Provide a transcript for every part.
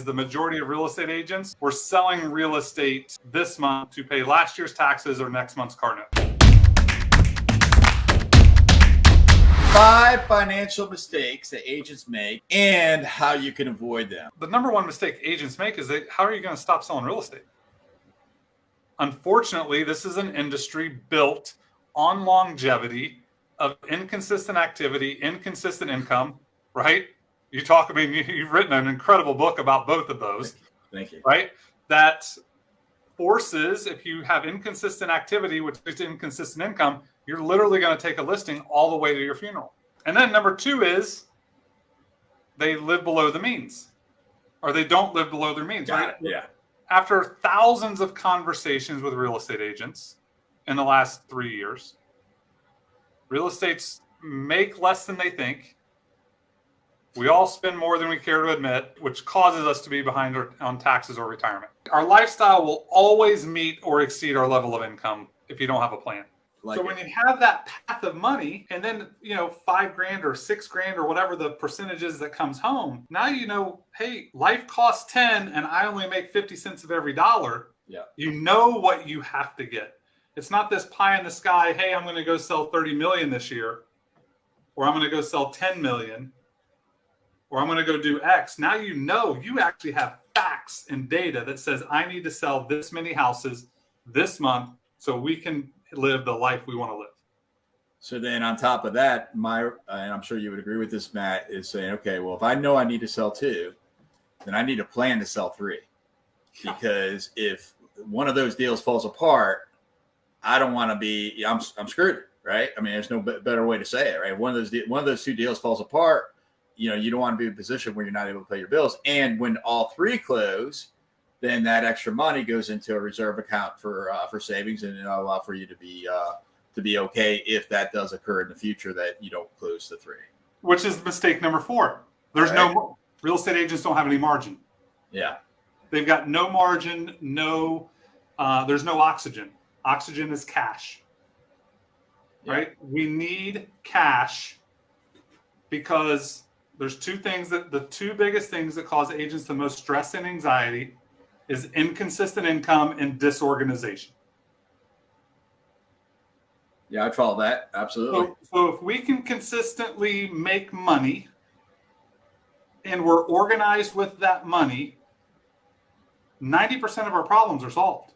the majority of real estate agents were selling real estate this month to pay last year's taxes or next month's car note. 5 financial mistakes that agents make and how you can avoid them. The number one mistake agents make is how are you going to stop selling real estate? Unfortunately, this is an industry built on longevity of inconsistent activity, inconsistent income, right? You've written an incredible book about both of those. Thank you. Right? That forces, if you have inconsistent activity, which is inconsistent income, you're literally going to take a listing all the way to your funeral. And then number 2 is they live below the means, or they don't live below their means, right? Yeah. After thousands of conversations with real estate agents in the last 3 years, real estates make less than they think. We all spend more than we care to admit, which causes us to be behind on taxes or retirement. Our lifestyle will always meet or exceed our level of income if you don't have a plan. So when you have that path of money and then, $5,000 or $6,000 or whatever the percentage is that comes home, now hey, life costs 10 and I only make 50 cents of every dollar. Yeah. You know what you have to get. It's not this pie in the sky, hey, I'm going to go sell 30 million this year, or I'm going to go sell 10 million, or I'm going to go do X. Now you actually have facts and data that says I need to sell this many houses this month so we can live the life we want to live. So then on top of that, and I'm sure you would agree with this, Matt, is saying, okay, well, if I know I need to sell 2, then I need a plan to sell 3. Because if one of those deals falls apart, I don't want to be, I'm screwed, right? I mean, there's no better way to say it, right? One of those 2 deals falls apart, you don't want to be in a position where you're not able to pay your bills. And when all 3 close, then that extra money goes into a reserve account for savings, and it'll allow for you to be okay if that does occur in the future that you don't close the 3. Which is mistake number 4. There's no real estate agents don't have any margin. Yeah, they've got no margin. There's no oxygen. Oxygen is cash. Right? We need cash because there's 2 things the 2 biggest things that cause agents the most stress and anxiety is inconsistent income and disorganization. Yeah, I'd follow that. Absolutely. So if we can consistently make money and we're organized with that money, 90% of our problems are solved.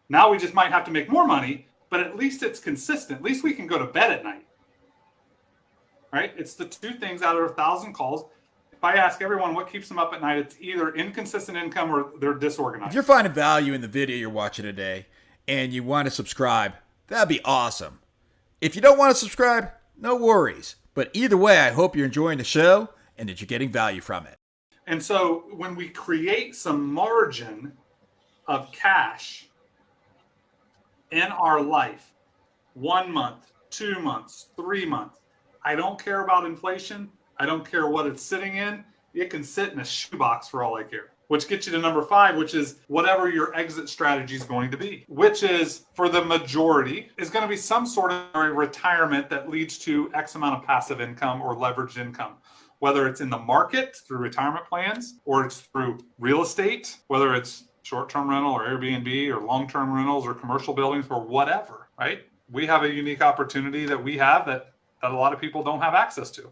Now we just might have to make more money, but at least it's consistent. At least we can go to bed at night. Right? It's the 2 things out of 1,000 calls. If I ask everyone what keeps them up at night, it's either inconsistent income or they're disorganized. If you're finding value in the video you're watching today and you want to subscribe, that'd be awesome. If you don't want to subscribe, no worries. But either way, I hope you're enjoying the show and that you're getting value from it. And so when we create some margin of cash in our life, 1 month, 2 months, 3 months, I don't care about inflation. I don't care what it's sitting in. It can sit in a shoebox for all I care. Which gets you to number 5, which is whatever your exit strategy is going to be. Which is, for the majority, is going to be some sort of retirement that leads to X amount of passive income or leveraged income. Whether it's in the market through retirement plans, or it's through real estate, whether it's short-term rental or Airbnb or long-term rentals or commercial buildings or whatever, right? We have a unique opportunity that we have that a lot of people don't have access to.